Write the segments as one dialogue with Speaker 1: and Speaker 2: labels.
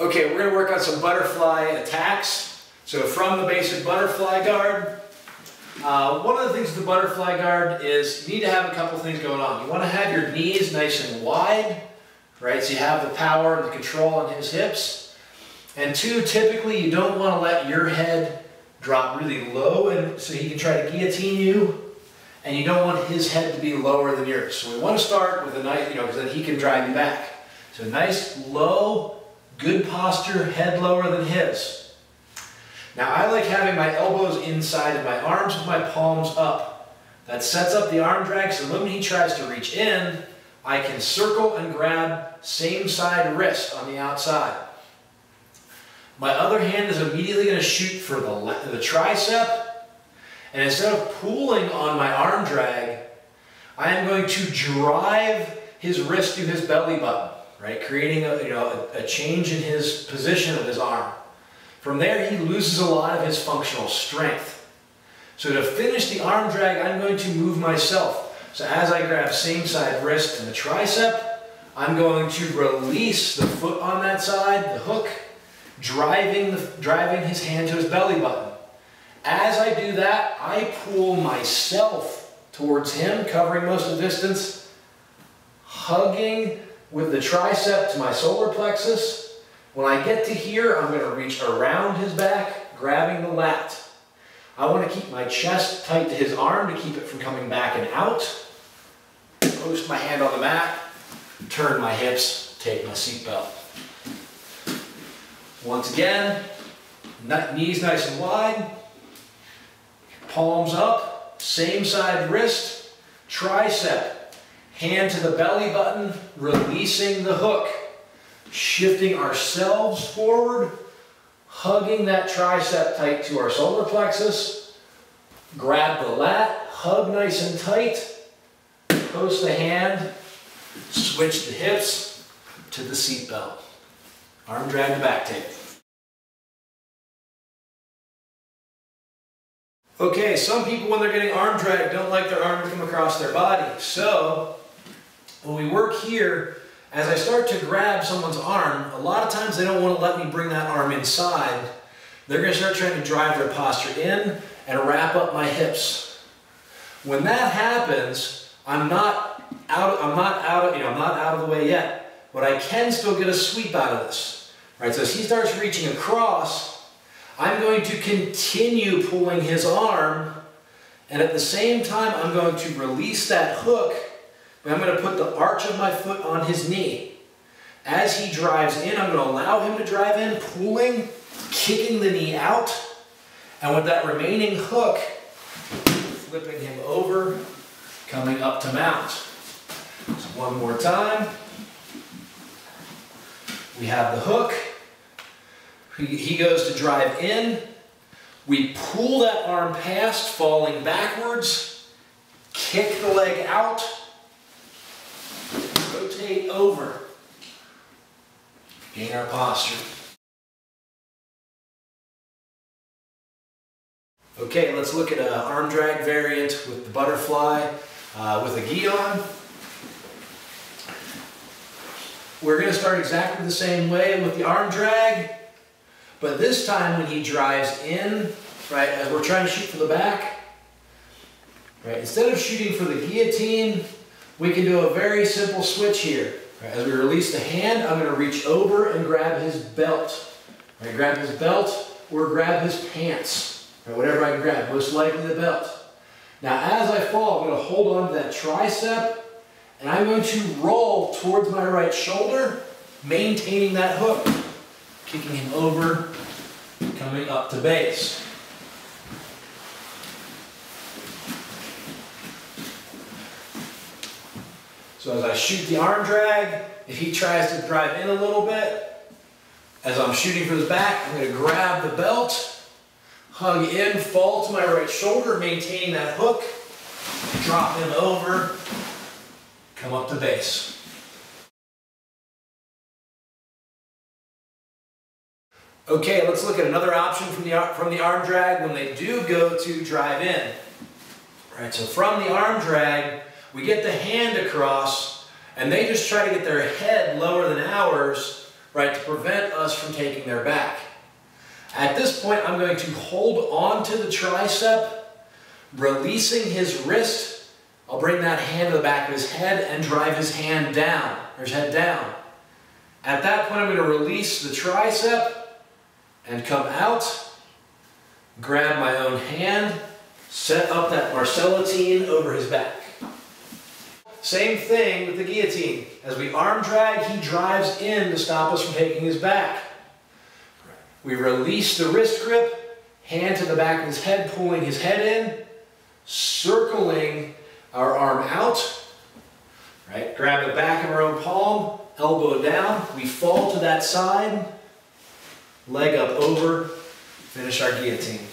Speaker 1: Okay, we're going to work on some butterfly attacks. So from the basic butterfly guard, one of the things with the butterfly guard is you need to have a couple things going on. You want to have your knees nice and wide, right? So you have the power and the control on his hips. And two, typically you don't want to let your head drop really low and so he can try to guillotine you. And you don't want his head to be lower than yours. So we want to start with a nice, because then he can drive you back. So nice, low, good posture, head lower than his. Now I like having my elbows inside and my arms with my palms up. That sets up the arm drag, so when he tries to reach in, I can circle and grab same side wrist on the outside. My other hand is immediately going to shoot for the tricep, and instead of pulling on my arm drag, I am going to drive his wrist to his belly button, right? Creating a change in his position of his arm. From there, he loses a lot of his functional strength. So to finish the arm drag, I'm going to move myself. So as I grab same side wrist and the tricep, I'm going to release the foot on that side, the hook, driving his hand to his belly button. As I do that, I pull myself towards him, covering most of the distance, hugging with the tricep to my solar plexus. When I get to here, I'm going to reach around his back, grabbing the lat. I want to keep my chest tight to his arm to keep it from coming back and out. Post my hand on the mat, turn my hips, take my seatbelt. Once again, knees nice and wide. Palms up, same side wrist, tricep, hand to the belly button, releasing the hook, shifting ourselves forward, hugging that tricep tight to our solar plexus, grab the lat, hug nice and tight, post the hand, switch the hips to the seat belt. Arm drag to back tape. Okay, some people when they're getting arm drag don't like their arm to come across their body. So, when we work here, as I start to grab someone's arm, a lot of times they don't want to let me bring that arm inside. They're going to start trying to drive their posture in and wrap up my hips. When that happens, I'm not out of the way yet, but I can still get a sweep out of this. Right? So as he starts reaching across, I'm going to continue pulling his arm, and at the same time I'm going to release that hook, but I'm going to put the arch of my foot on his knee. As he drives in, I'm going to allow him to drive in, pulling, kicking the knee out, and with that remaining hook, flipping him over, coming up to mount. So one more time. We have the hook. He goes to drive in. We pull that arm past, falling backwards. Kick the leg out. Rotate over. Gain our posture. Okay, let's look at an arm drag variant with the butterfly with a gi on. We're going to start exactly the same way with the arm drag, but this time when he drives in, right, as we're trying to shoot for the back, right, instead of shooting for the guillotine, we can do a very simple switch here. Right, as we release the hand, I'm going to reach over and grab his belt. Right, grab his belt or grab his pants, right, whatever I can grab, most likely the belt. Now as I fall, I'm going to hold on to that tricep, and I'm going to roll towards my right shoulder, maintaining that hook, kicking him over, coming up to base. So as I shoot the arm drag, if he tries to drive in a little bit, as I'm shooting for his back, I'm going to grab the belt, hug in, fall to my right shoulder, maintaining that hook, drop him over, come up to base. Okay, let's look at another option from the arm drag when they do go to drive in. Right, so from the arm drag, we get the hand across, and they just try to get their head lower than ours, right, to prevent us from taking their back. At this point, I'm going to hold on to the tricep, releasing his wrist. I'll bring that hand to the back of his head and drive his hand down, or his head down. At that point, I'm going to release the tricep and come out, grab my own hand, set up that Marcellitine over his back. Same thing with the guillotine. As we arm drag, he drives in to stop us from taking his back. We release the wrist grip, hand to the back of his head, pulling his head in, circling our arm out, right? Grab the back of our own palm, elbow down, we fall to that side, leg up over, finish our guillotine.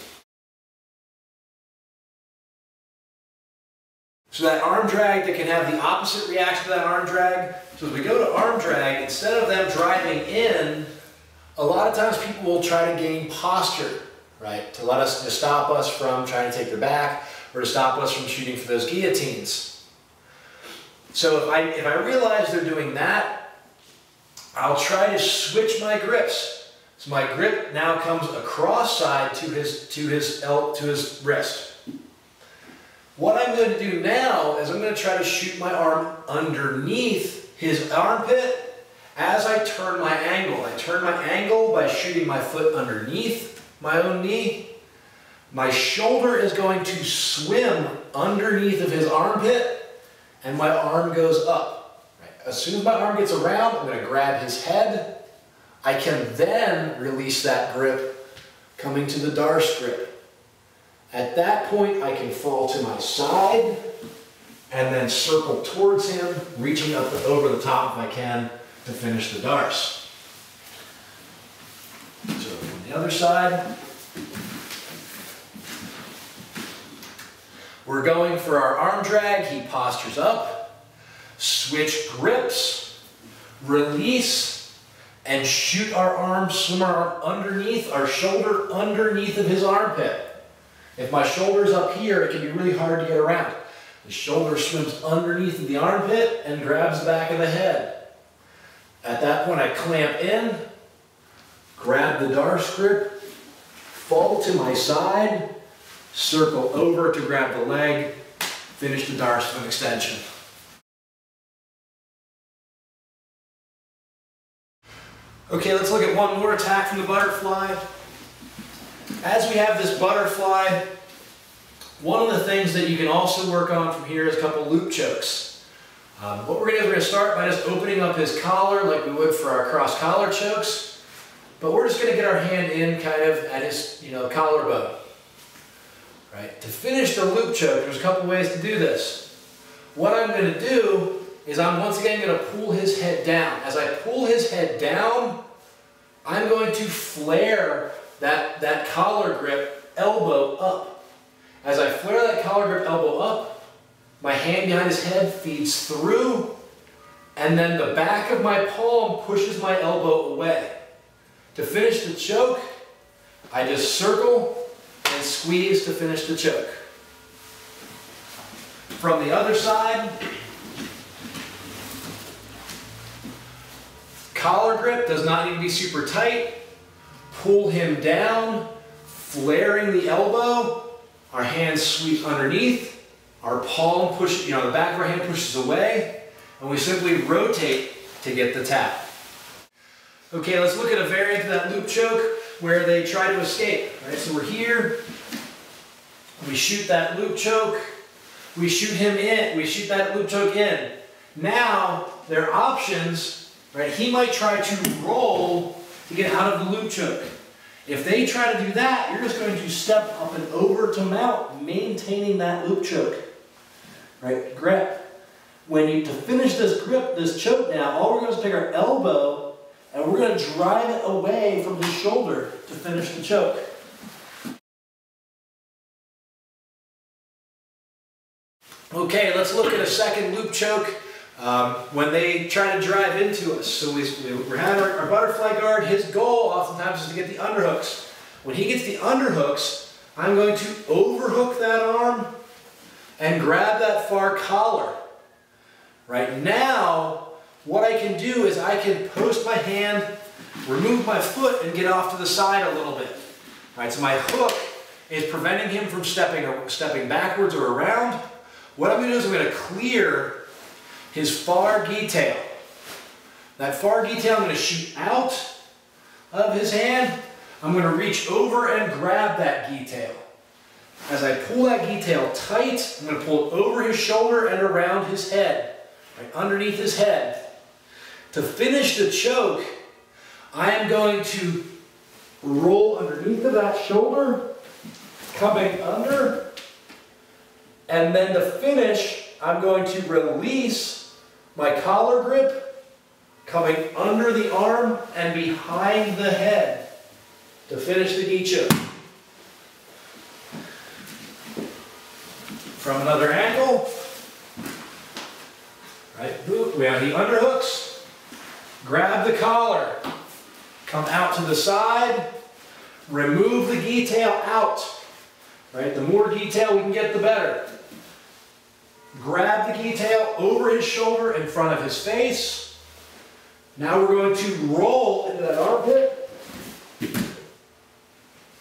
Speaker 1: So that arm drag, that can have the opposite reaction to that arm drag. So as we go to arm drag, instead of them driving in, a lot of times people will try to gain posture, right? To stop us from trying to take their back, or to stop us from shooting for those guillotines. So if I realize they're doing that, I'll try to switch my grips. So my grip now comes across side to his wrist. What I'm going to do now is I'm going to try to shoot my arm underneath his armpit as I turn my angle. I turn my angle by shooting my foot underneath my own knee. My shoulder is going to swim underneath of his armpit, and my arm goes up. Right? As soon as my arm gets around, I'm going to grab his head. I can then release that grip, coming to the Darce grip. At that point, I can fall to my side and then circle towards him, reaching up over the top if I can to finish the Darce. So on the other side, we're going for our arm drag. He postures up, switch grips, release, and shoot our arm, swim our arm underneath, our shoulder underneath of his armpit. If my shoulder's up here, it can be really hard to get around. The shoulder swims underneath of the armpit and grabs the back of the head. At that point, I clamp in, grab the Darce grip, fall to my side, circle over to grab the leg, finish the Darce with an extension. Okay, let's look at one more attack from the butterfly. As we have this butterfly, one of the things that you can also work on from here is a couple loop chokes. What we're going to do is start by just opening up his collar like we would for our cross collar chokes, but we're just going to get our hand in kind of at his collarbone. Right? To finish the loop choke, there's a couple ways to do this. What I'm going to do is I'm once again going to pull his head down. As I pull his head down, I'm going to flare that collar grip elbow up. As I flare that collar grip elbow up, my hand behind his head feeds through, and then the back of my palm pushes my elbow away. To finish the choke, I just circle and squeeze to finish the choke. From the other side, collar grip does not need to be super tight. Pull him down, flaring the elbow. Our hand sweeps underneath. Our palm pushes, the back of our hand pushes away, and we simply rotate to get the tap. Okay, let's look at a variant of that loop choke where they try to escape. Right, so we're here. We shoot that loop choke. We shoot him in. We shoot that loop choke in. Now, their options, right? He might try to roll to get out of the loop choke. If they try to do that, you're just going to step up and over to mount, maintaining that loop choke. Right? Grip. To finish this grip, this choke now, all we're going to do is take our elbow and we're going to drive it away from his shoulder to finish the choke. Okay, let's look at a second loop choke when they try to drive into us. So we're having our butterfly guard. His goal oftentimes is to get the underhooks. When he gets the underhooks, I'm going to overhook that arm and grab that far collar. Right now, what I can do is I can post my hand remove my foot and get off to the side a little bit. All right, so my hook is preventing him from stepping backwards or around. What I'm going to do is I'm going to clear his far gi tail. That far gi tail I'm going to shoot out of his hand. I'm going to reach over and grab that gi tail. As I pull that gi tail tight, I'm going to pull it over his shoulder and around his head, right underneath his head. To finish the choke, I am going to roll underneath of that shoulder, coming under, and then to finish, I'm going to release my collar grip, coming under the arm and behind the head to finish the gi choke. From another angle, right, boop, we have the underhooks, grab the collar, come out to the side, remove the gi tail out, right, the more gi tail we can get, the better. Grab the gi tail over his shoulder in front of his face. Now we're going to roll into that armpit.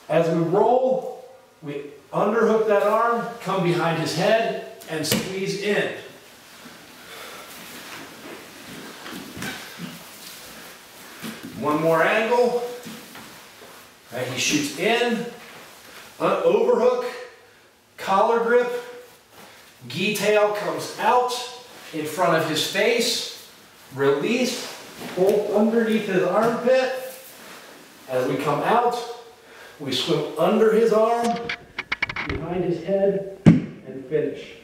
Speaker 1: As we roll, we underhook that arm, come behind his head, and squeeze in. One more angle. Right, he shoots in, overhook, collar grip, gi tail comes out in front of his face, release, hold underneath his armpit. As we come out, we swim under his arm, behind his head, and finish.